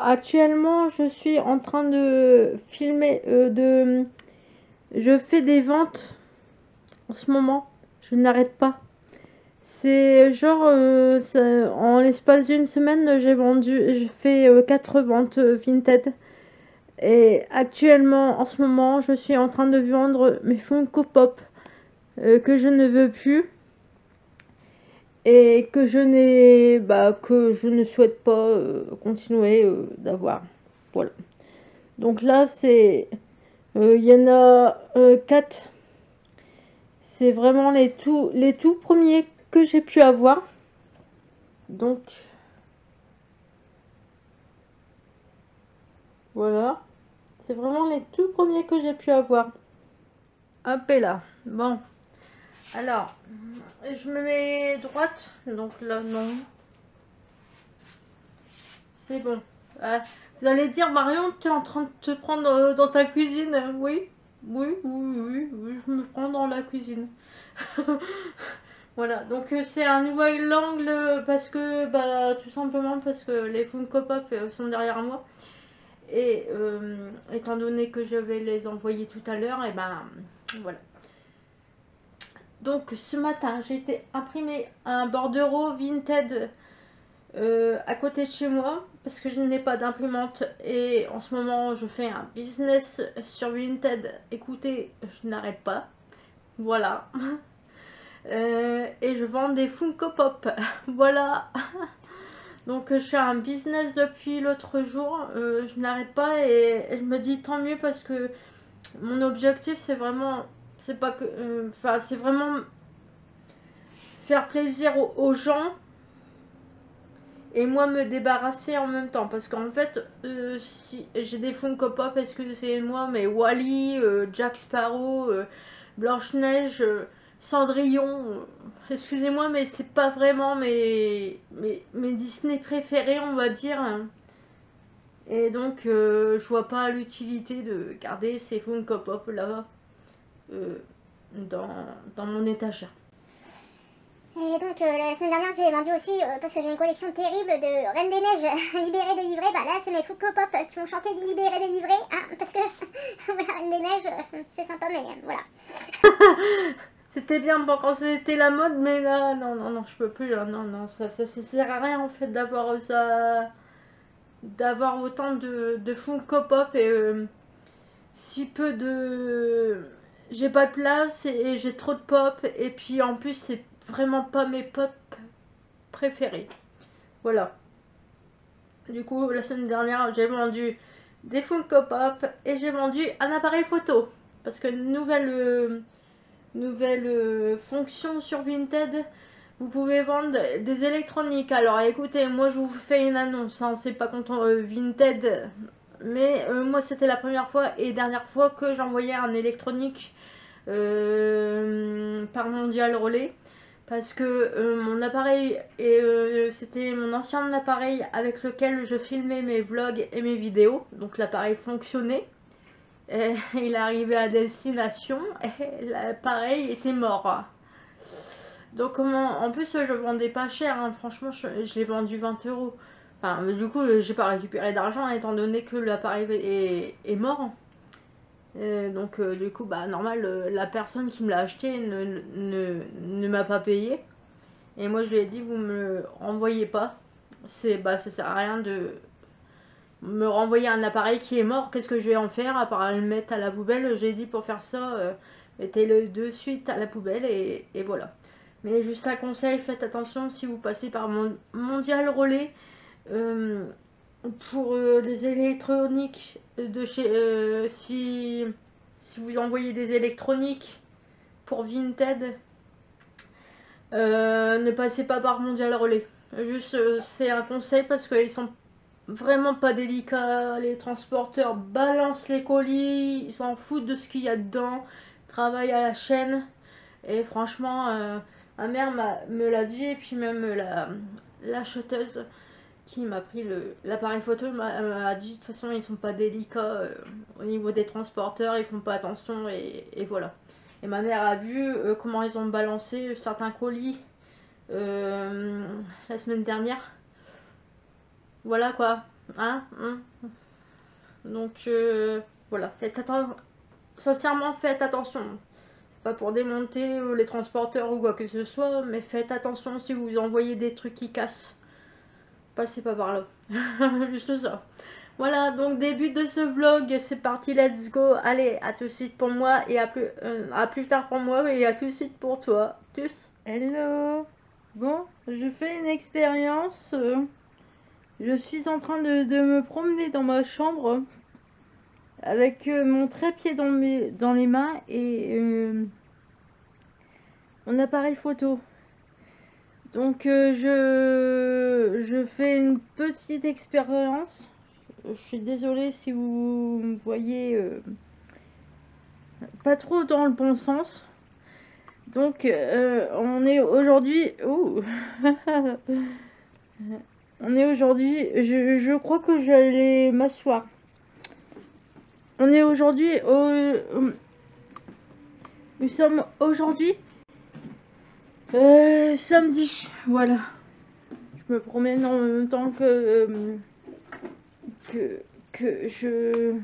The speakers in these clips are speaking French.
actuellement, je suis en train de filmer, je fais des ventes en ce moment. Je n'arrête pas. C'est genre, en l'espace d'une semaine, j'ai fait 4 ventes Vinted. Et actuellement, en ce moment, je suis en train de vendre mes Funko Pop que je ne veux plus et que je ne souhaite pas continuer d'avoir. Voilà. Donc là, il y en a 4. C'est vraiment les tout premiers que j'ai pu avoir. Donc voilà. C'est vraiment les tout premiers que j'ai pu avoir. Hop et là. Bon. Alors, je me mets droite. Donc là, non. C'est bon. Vous allez dire, Marion, tu es en train de te prendre dans ta cuisine. Oui. Oui, oui, oui, oui, je me prends dans la cuisine. Voilà, donc c'est un nouvel angle parce que, bah, tout simplement parce que les Funko Pop sont derrière moi. Et étant donné que je vais les envoyer tout à l'heure, et ben voilà. Donc ce matin, j'ai été imprimer un bordereau Vinted à côté de chez moi parce que je n'ai pas d'imprimante et en ce moment je fais un business sur Vinted. Écoutez, je n'arrête pas. Voilà. Et je vends des Funko Pop. Voilà. Donc je fais un business depuis l'autre jour. Je n'arrête pas et je me dis tant mieux parce que mon objectif c'est vraiment, c'est pas que, enfin c'est vraiment faire plaisir aux gens et moi me débarrasser en même temps parce qu'en fait si j'ai des Funko Pop, excusez-moi, mais Wally, Jack Sparrow, Blanche-Neige, Cendrillon, excusez-moi, mais c'est pas vraiment mes Disney préférés, on va dire. Et donc je vois pas l'utilité de garder ces Funko Pop là euh, dans, dans mon étagère. Et donc la semaine dernière j'ai vendu aussi, parce que j'ai une collection terrible de Reine des Neiges libérées délivrées. Bah là c'est mes Funko Pop qui vont chanter libérées délivrées, hein, parce que voilà, Reine des Neiges c'est sympa mais voilà. C'était bien bon quand c'était la mode, mais là, non, non, non, je peux plus. Là, non, non, ça sert à rien en fait d'avoir ça, d'avoir autant de Funko Pop et si peu de. J'ai pas de place et j'ai trop de pop, et puis en plus, c'est vraiment pas mes pop préférés. Voilà. Du coup, la semaine dernière, j'ai vendu des Funko Pop et j'ai vendu un appareil photo. Parce que nouvelle fonction sur Vinted, vous pouvez vendre des électroniques. Alors écoutez, moi je vous fais une annonce, hein, c'est pas contre Vinted, mais moi c'était la première fois et dernière fois que j'envoyais un électronique par Mondial Relais. Parce que mon appareil, c'était mon ancien appareil avec lequel je filmais mes vlogs et mes vidéos. Donc l'appareil fonctionnait. Et il est arrivé à destination et l'appareil était mort. Donc comment, en plus je vendais pas cher, hein. Franchement je l'ai vendu 20 euros. Enfin, du coup j'ai pas récupéré d'argent étant donné que l'appareil est mort. Donc du coup bah normal, la personne qui me l'a acheté ne m'a pas payé. Et moi je lui ai dit vous me renvoyez pas. Ça sert à rien de me renvoyer un appareil qui est mort. Qu'est-ce que je vais en faire à part le mettre à la poubelle? J'ai dit pour faire ça, mettez-le de suite à la poubelle et voilà. Mais juste un conseil, faites attention si vous passez par Mondial Relais euh, pour les électroniques de chez si vous envoyez des électroniques pour Vinted, ne passez pas par Mondial Relais. Juste c'est un conseil parce qu'ils sont vraiment pas délicats. Les transporteurs balancent les colis, ils s'en foutent de ce qu'il y a dedans, travaillent à la chaîne. Et franchement, ma mère me l'a dit, et puis même l'acheteuse qui m'a pris l'appareil photo m'a dit de toute façon ils sont pas délicats au niveau des transporteurs, ils font pas attention et voilà. Et ma mère a vu comment ils ont balancé certains colis la semaine dernière. Voilà quoi. Hein, donc voilà, faites attention. Sincèrement, faites attention. C'est pas pour démonter les transporteurs ou quoi que ce soit, mais faites attention si vous envoyez des trucs qui cassent. Passez pas par là. Juste ça. Voilà, donc début de ce vlog, c'est parti, let's go. Allez, à tout de suite pour moi et à plus tard pour moi et à tout de suite pour toi. Tchuss. Hello. Bon, je fais une expérience. Je suis en train de me promener dans ma chambre avec mon trépied dans les mains et mon appareil photo. Donc je fais une petite expérience. Je suis désolée si vous me voyez pas trop dans le bon sens. Donc on est aujourd'hui... Ouh. On est aujourd'hui... Je crois que j'allais m'asseoir. On est aujourd'hui nous sommes aujourd'hui samedi. Voilà. Je me promène en même temps que je...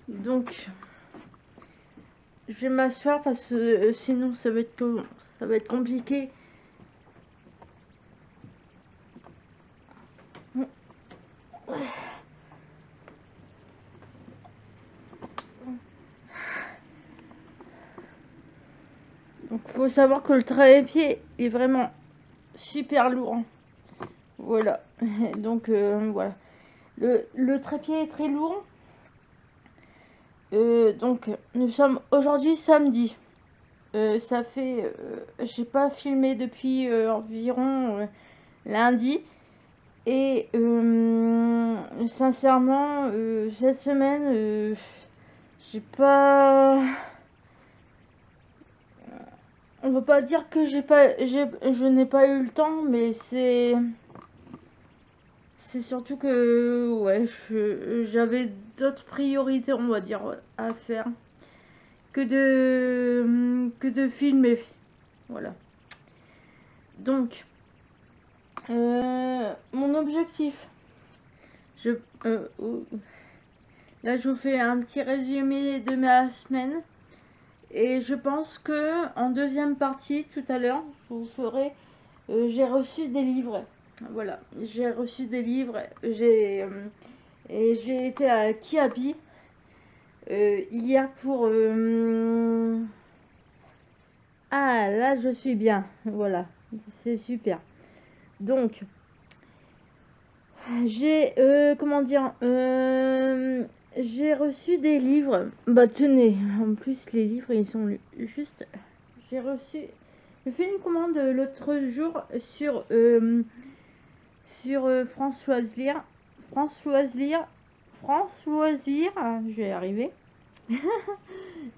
Donc, je vais m'asseoir parce que sinon ça va être compliqué. Donc, faut savoir que le trépied est vraiment super lourd. Voilà. Donc, voilà. Le trépied est très lourd. Donc, nous sommes aujourd'hui samedi. Ça fait... j'ai pas filmé depuis environ lundi. Et sincèrement, cette semaine, j'ai pas... On va pas dire que je n'ai pas eu le temps, mais c'est surtout que ouais, j'avais d'autres priorités, on va dire, à faire que de filmer. Voilà. Donc, mon objectif, là je vous fais un petit résumé de ma semaine. Et je pense que en deuxième partie, tout à l'heure, je vous ferai... j'ai reçu des livres. Voilà, j'ai reçu des livres. Et j'ai été à Kiabi hier pour... Ah, là, je suis bien. Voilà, c'est super. Donc, j'ai... comment dire j'ai reçu des livres. Bah, tenez, en plus, les livres, ils sont juste... J'ai reçu... J'ai fait une commande l'autre jour sur Françoise Lire. Je vais y arriver.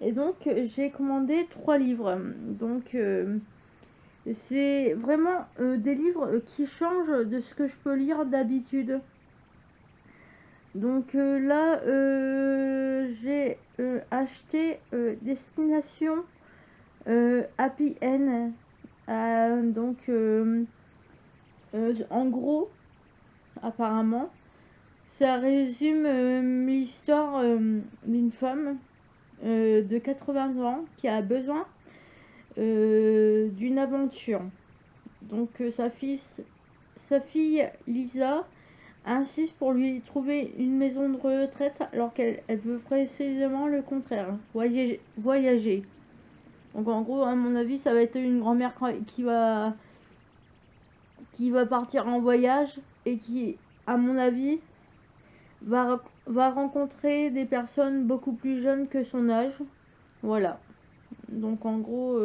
Et donc, j'ai commandé 3 livres. Donc, c'est vraiment des livres qui changent de ce que je peux lire d'habitude. Donc là, j'ai acheté Destination Happy End. Donc, en gros, apparemment, ça résume l'histoire d'une femme de 80 ans qui a besoin d'une aventure. Donc, sa fille Lisa insiste pour lui trouver une maison de retraite alors qu'elle veut précisément le contraire, voyager. Donc en gros, à mon avis, ça va être une grand-mère qui va partir en voyage et qui, à mon avis, va rencontrer des personnes beaucoup plus jeunes que son âge. Voilà. Donc en gros,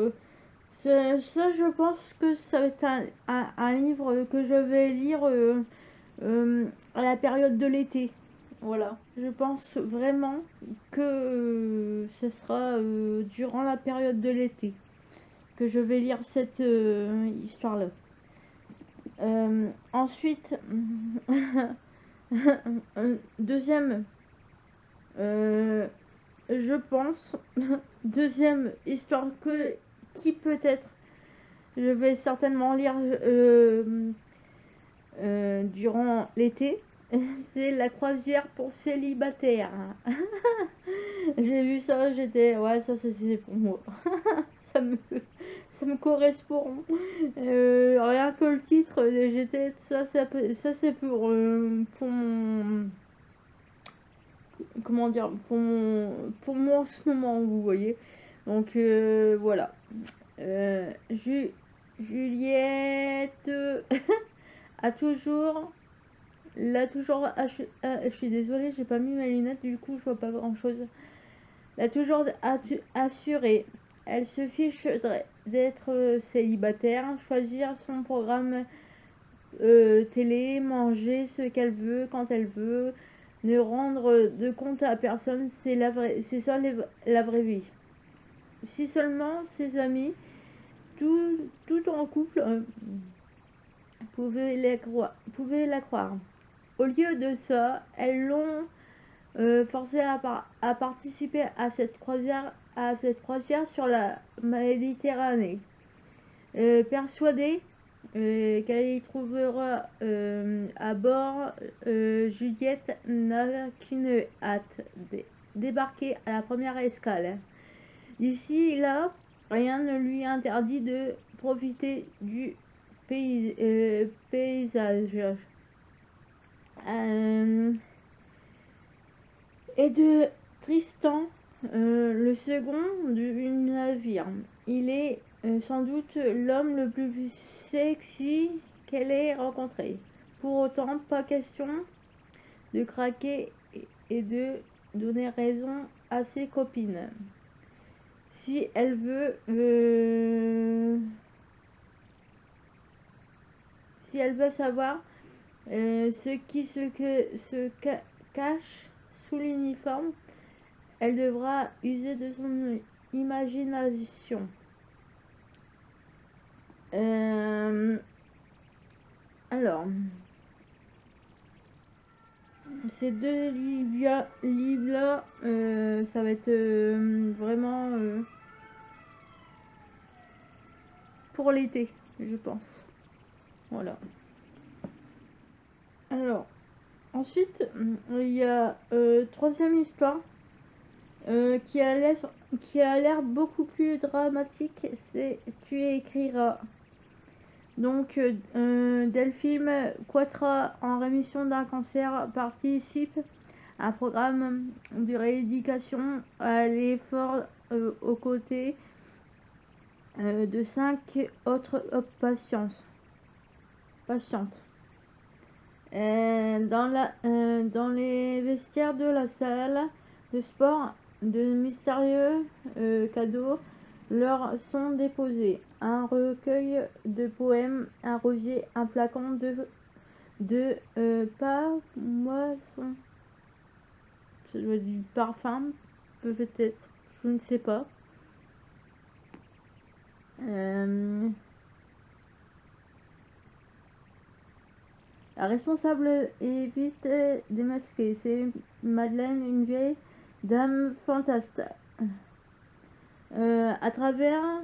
ça je pense que ça va être un livre que je vais lire à la période de l'été. Voilà, je pense vraiment que ce sera durant la période de l'été que je vais lire cette histoire-là. Ensuite, deuxième, je pense, deuxième histoire qui peut-être, je vais certainement lire durant l'été. C'est la croisière pour célibataires. J'ai vu ça, j'étais, ouais, ça c'est pour moi. ça me, ça me correspond. Rien que le titre, j'étais, ça c'est pour mon, comment dire, pour moi en ce moment, vous voyez. Donc voilà. Juliette a toujours je suis désolée, j'ai pas mis mes lunettes, du coup je vois pas grand chose. L'a toujours assuré. Elle se fiche d'être célibataire, choisir son programme télé, manger ce qu'elle veut quand elle veut, ne rendre de compte à personne, c'est ça la vraie vie. Si seulement ses amis, tout en couple, pouvaient la croire. Au lieu de ça, elles l'ont forcée à participer à cette croisière sur la Méditerranée. Persuadée qu'elle y trouvera à bord, Juliette n'a qu'une hâte, débarquer à la première escale. Ici, là, rien ne lui interdit de profiter du paysage. Et de Tristan, le second du navire. Il est sans doute l'homme le plus sexy qu'elle ait rencontré. Pour autant, pas question de craquer et de donner raison à ses copines. Si elle veut savoir ce qui se cache sous l'uniforme, elle devra user de son imagination. Alors, ces deux livres-là, ça va être vraiment pour l'été, je pense. Voilà. Alors, ensuite, il y a troisième histoire qui a l'air beaucoup plus dramatique. C'est Tu écriras. Donc, Delphine Quatra, en rémission d'un cancer, participe à un programme de rééducation à l'effort aux côtés de 5 autres patientes. Dans les vestiaires de la salle de sport, de mystérieux cadeaux leur sont déposés. Un recueil de poèmes, un rosier, un flacon de moisson. Ça doit être du parfum, peut-être. Je ne sais pas. La responsable est vite démasquée. C'est Madeleine, une vieille dame fantasque. À travers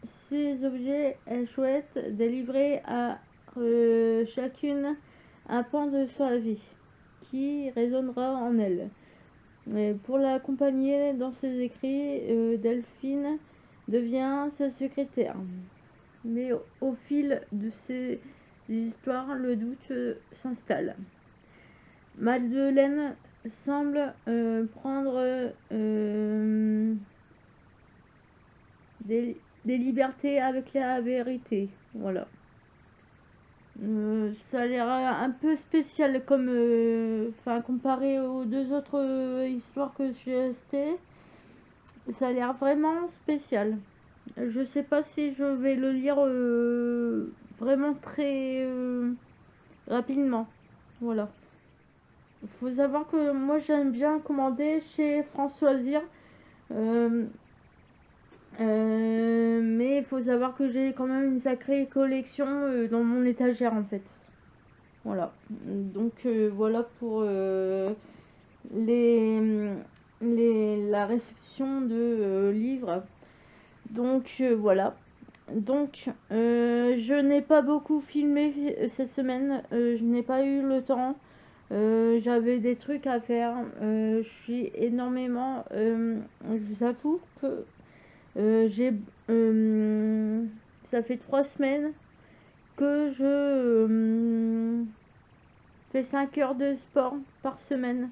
ces objets, elle souhaite délivrer à chacune un pan de sa vie qui résonnera en elle. Pour l'accompagner dans ses écrits, Delphine devient sa secrétaire. Mais au fil de ces histoires, le doute s'installe. Madeleine semble prendre des libertés avec la vérité. Voilà. Ça a l'air un peu spécial comme comparé aux deux autres histoires que j'ai testées. Ça a l'air vraiment spécial. Je sais pas si je vais le lire vraiment très rapidement. Voilà. Il faut savoir que moi j'aime bien commander chez Françoisir. Mais il faut savoir que j'ai quand même une sacrée collection dans mon étagère en fait. Voilà. Donc voilà pour la réception de livres. Donc voilà. Donc, je n'ai pas beaucoup filmé cette semaine. Je n'ai pas eu le temps. J'avais des trucs à faire. Je suis énormément. Je vous avoue que j'ai. Ça fait 3 semaines que je fais 5 heures de sport par semaine.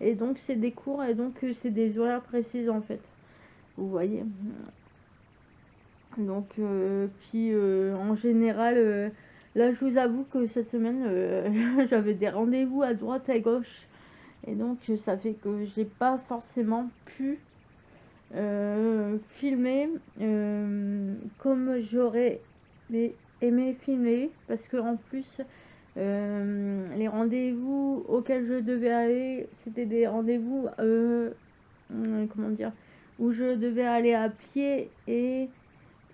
Et donc, c'est des cours et donc, c'est des horaires précises en fait. Vous voyez. Donc, puis en général, là je vous avoue que cette semaine, j'avais des rendez-vous à droite et à gauche. Et donc, ça fait que j'ai pas forcément pu filmer comme j'aurais aimé filmer. Parce que en plus, les rendez-vous auxquels je devais aller, c'était des rendez-vous, comment dire, où je devais aller à pied et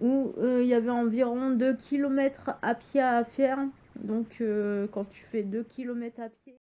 où il y avait environ 2 kilomètres à pied à faire. Donc quand tu fais 2 kilomètres à pied,